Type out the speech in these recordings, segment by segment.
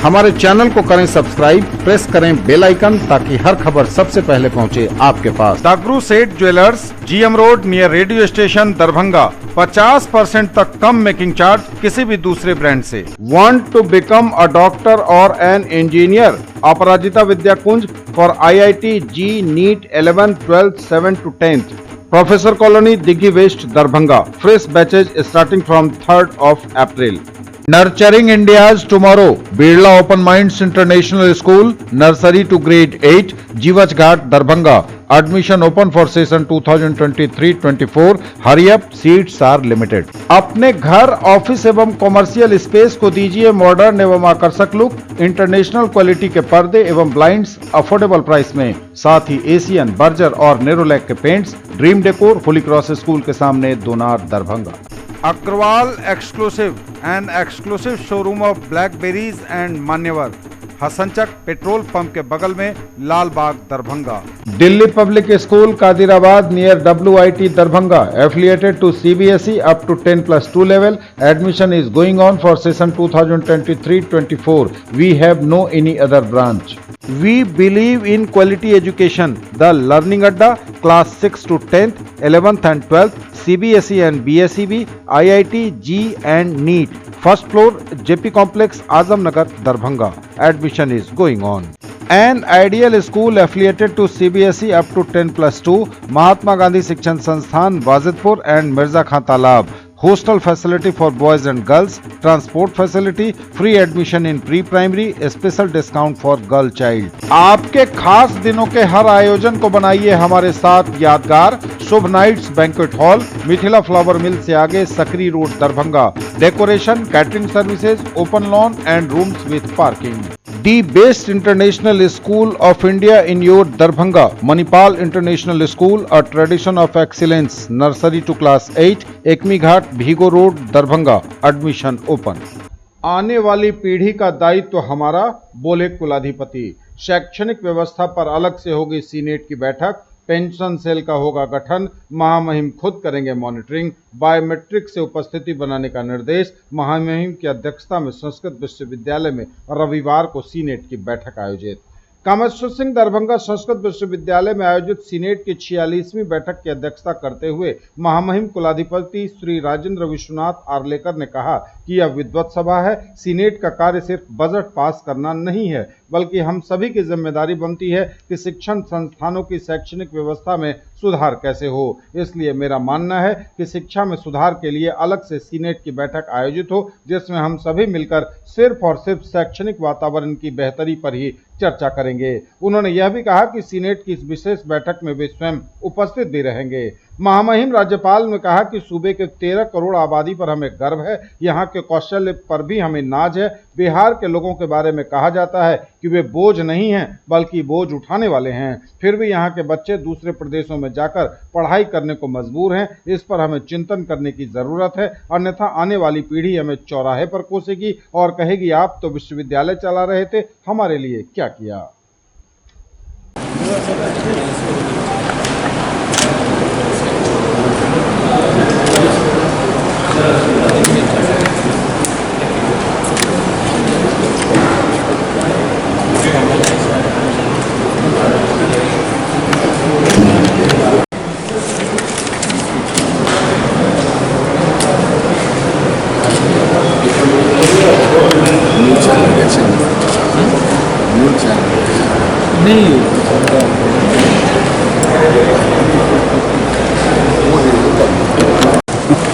हमारे चैनल को करें सब्सक्राइब, प्रेस करें बेल आइकन ताकि हर खबर सबसे पहले पहुंचे आपके पास। दागरू सेठ jewellers, GM road near radio station Darbhanga. 50% तक कम मेकिंग चार्ज किसी भी दूसरे ब्रांड से। Want to become a doctor और an engineer? Aparajita Vidya Kunj for IIT JEE NEET 11, 12, 7 to 10th। Professor colony, Diggi west, Darbhanga. Fresh batches starting from 3rd of April। Nurturing India's tomorrow, Birla Open Minds International School, Nursery to Grade 8, Jivach Ghat, Darbhanga. Admission open for session 2023-24. Hurry up, seats are limited. अपने घर, office एवं commercial space को दीजिए modern एवं आकर्षक look. International quality के पर्दे एवं ब्लाइंड्स अफोर्डेबल प्राइस में, साथ ही एशियन, बर्जर और नेरोलैक के paints. Dream Decor, Holy Cross School के सामने, Donar, Darbhanga. Agarwal exclusive and exclusive showroom of Blackberrys and Manyavar, Hasanchak petrol pump के बगल में, Lal Bagh, Darbhanga. Delhi Public School Kadirabad near WIT Darbhanga, affiliated to CBSE up to 10+2 level. Admission is going on for session 2023-24। We have no any other branch. We believe in quality education. The Learning Adda, class 6 to 10th, 11th and 12th, CBSE and BSEB, IIT, G and NEET. First floor, JP Complex, Azamnagar, Darbhanga. Admission is going on. An ideal school affiliated to CBSE up to 10+2, Mahatma Gandhi Shikshan Sansthan, Wazidpur and Mirza Khan Talab. Hostel facility for boys and girls, transport facility, free admission in pre-primary, special discount for girl child। आपके खास दिनों के हर आयोजन को बनाइए हमारे साथ यादगार। Shubh Nights Banquet Hall, Mithila Flower Mill से आगे, Sakri Road, Darbhanga. Decoration, catering services, open lawn and rooms with parking. The best international school of India in your Darbhanga, Manipal International School, a tradition of excellence, nursery to class 8, Ekmi Ghat, Bhigo Road, Darbhanga. Admission open. आने वाली पीढ़ी का दायित्व हमारा, बोले कुलाधिपति। शैक्षणिक व्यवस्था पर अलग से होगी सीनेट की बैठक। पेंशन सेल का होगा गठन, महामहिम खुद करेंगे मॉनिटरिंग। बायोमेट्रिक से उपस्थिति बनाने का निर्देश। महामहिम की अध्यक्षता में संस्कृत विश्वविद्यालय में रविवार को सीनेट की बैठक आयोजित। कामेश्वर सिंह दरभंगा संस्कृत विश्वविद्यालय में आयोजित सीनेट की 46वीं बैठक की अध्यक्षता करते हुए महामहिम कुलाधिपति श्री राजेंद्र विश्वनाथ आर्लेकर ने कहा कि यह विद्वत सभा है। सीनेट का कार्य सिर्फ बजट पास करना नहीं है, बल्कि हम सभी की जिम्मेदारी बनती है कि शिक्षण संस्थानों की शैक्षणिक व्यवस्था में सुधार कैसे हो। इसलिए मेरा मानना है कि शिक्षा में सुधार के लिए अलग से सीनेट की बैठक आयोजित हो, जिसमें हम सभी मिलकर सिर्फ और सिर्फ शैक्षणिक वातावरण की बेहतरी पर ही चर्चा करेंगे। उन्होंने यह भी कहा कि सीनेट की इस विशेष बैठक में वे स्वयं उपस्थित भी रहेंगे। महामहिम राज्यपाल ने कहा कि सूबे के 13 करोड़ आबादी पर हमें गर्व है, यहाँ के कौशल्य पर भी हमें नाज है। बिहार के लोगों के बारे में कहा जाता है कि वे बोझ नहीं हैं, बल्कि बोझ उठाने वाले हैं। फिर भी यहाँ के बच्चे दूसरे प्रदेशों में जाकर पढ़ाई करने को मजबूर हैं। इस पर हमें चिंतन करने की जरूरत है, अन्यथा आने वाली पीढ़ी हमें चौराहे पर कोसेगी और कहेगी आप तो विश्वविद्यालय चला रहे थे, हमारे लिए क्या किया।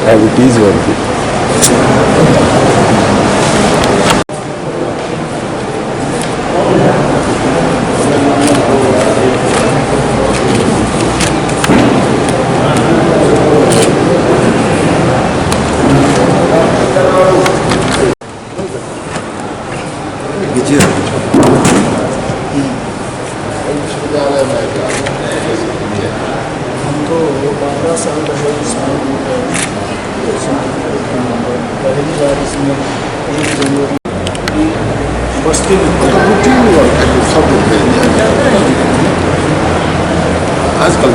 Diabetes worthy. हमको 12 साल रहे इसमें, पहली बार इसमें 1 जनवरी बस्ती आजकल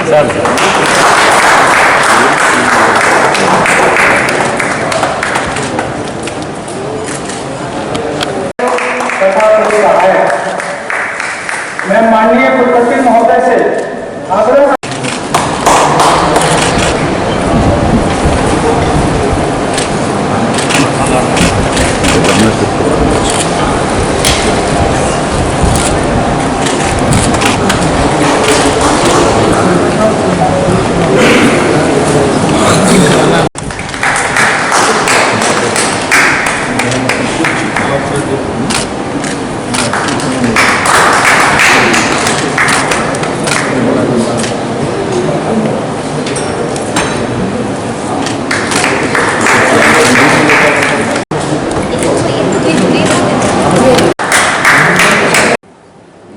मैं माननीय कुलपति महोदय से आग्रह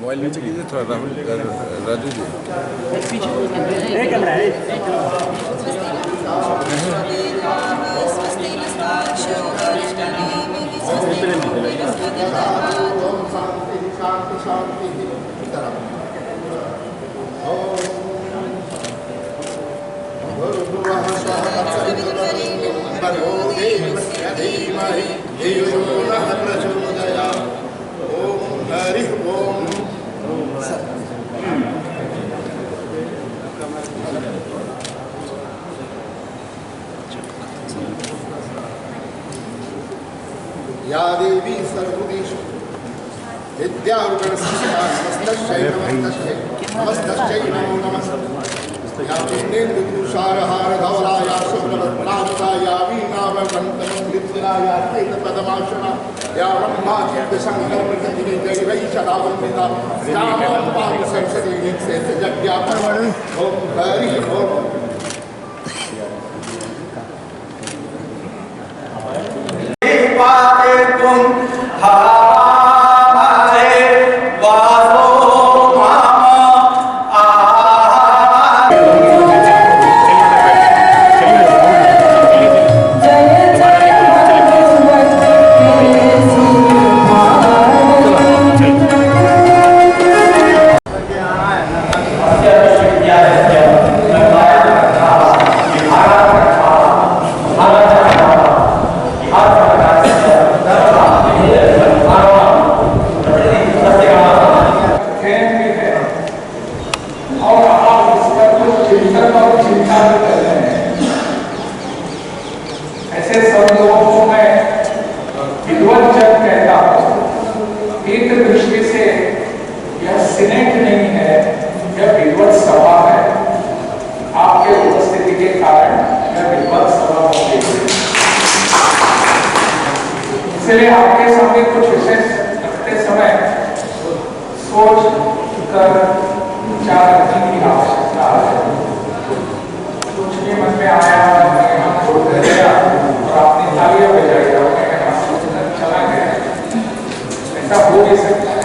मोबाइल नीचे कीजिए थोड़ा राहुल राजू जी। या देवी सर्वभूतेषु विद्यारूपेणस्तस्यै नमो नमः। या पुण्येन्दुतुषारहारधवला या शुभ्रवस्त्रावृता या वीणावकण्ठमृत्युना या श्वेतपदमाशना या ब्रह्माचित्तशङ्करप्रकृतिनिजैवैषदावन्दिता श्यामां पादसरस्वती जग्यापरमणि ॐ हरि ओम्। ऐसे संदर्भों को मैं विद्वत जन कहता हूँ। एक दृष्टि से यह सीनेट नहीं है, यह विद्वत सभा है। आपके उपस्थिति के कारण यह विद्वत सभा हो गई। इसलिए आपके सामने कुछ विषय रखते समय सोच कर विचार रखने की आवश्यकता है। कुछ भी मन में आया हम छोड़ कर गया और आपने तालियां बजाई और चला गया, ऐसा हो भी सकता है,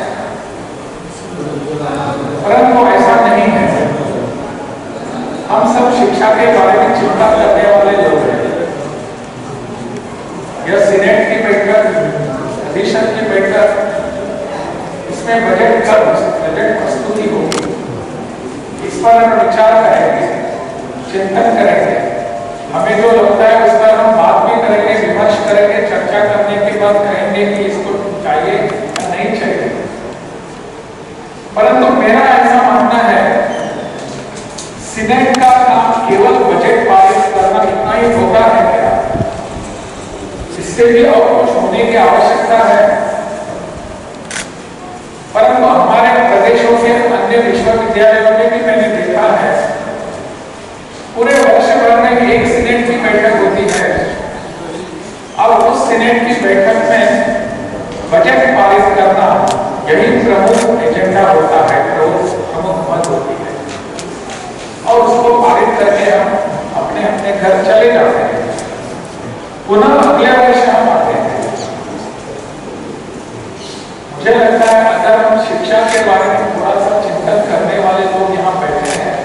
परंतु ऐसा नहीं है। हम सब शिक्षा के बारे में चिंता करने वाले लोग हैं। यह सीनेट की बैठक, अधिवेशन की बैठक, इसमें बजट प्रस्तुति होगी। इस पर हम विचार करेंगे, चिंतन करेंगे। हमें जो लगता है उस पर हम बात भी करेंगे, विमर्श करेंगे, चर्चा करने के बाद कहेंगे कि इसको चाहिए या नहीं चाहिए। परंतु मेरा ऐसा मानना है, सीनेट का काम केवल बजट पारित करना इतना ही होगा है क्या? इससे भी और कुछ होने की आवश्यकता है। परंतु हमारे प्रदेशों के अन्य विश्वविद्यालयों में भी मैंने देखा है, पूरे वर्ष भर में एक सीनेट की बैठक होती है और उस सीनेट की बैठक में बजट पारित करना यही प्रमुख एजेंडा होता है, प्रमुख मत होती है। और उसको पारित करके हम अपने अपने घर चले जाते हैं। पुनः अगले वर्ष हम आते हैं। मुझे लगता है अगर हम शिक्षा के बारे में थोड़ा सा चिंतन करने वाले लोग यहाँ बैठे हैं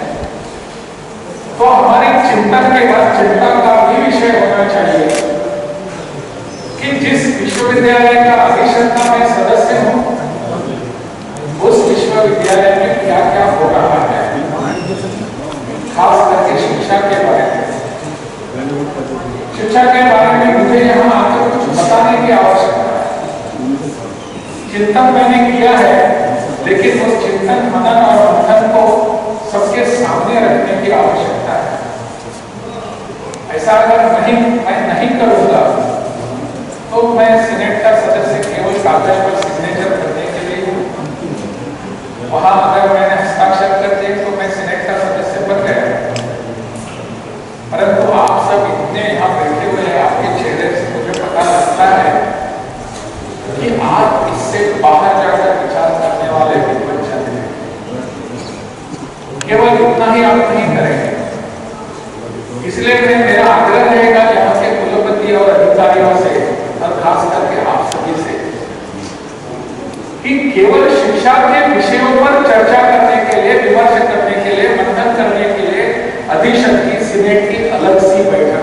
तो हमारे चिंतन के बाद चिंता का भी विषय होना चाहिए कि जिस विश्वविद्यालय का अधिष्ठाता मैं सदस्य हूँ उस विश्वविद्यालय में क्या क्या हो रहा है। शिक्षा के बारे में मुझे यहाँ आकर कुछ बताने की आवश्यकता है। चिंतन मैंने किया है, लेकिन उस चिंतन मनन और मंथन को सबके सामने रखने की आवश्यकता है। ऐसा अगर मैं नहीं करूंगा तो मैं सीनेट का सदस्य केवल कागज पर सिग्नेचर करने के लिए हूं। वहां अगर मैंने हस्ताक्षर कर दिए तो मैं सीनेट का सदस्य बन गया। परंतु आप सब इतने यहाँ बैठे हुए हैं, आपके चेहरे से मुझे पता लगता है कि आप इससे बाहर जाकर विचार करने वाले विद्वान हैं। केवल इतना ही आप नहीं करेंगे। इसलिए मेरा आग्रह रहेगा यहाँ के कुलपति और अधिकारियों से और खास करके आप सभी से कि केवल शिक्षा के विषयों पर चर्चा करने के लिए, विमर्श करने के लिए, मंथन करने के लिए अधिशक्ति सीनेट की अलग सी बैठक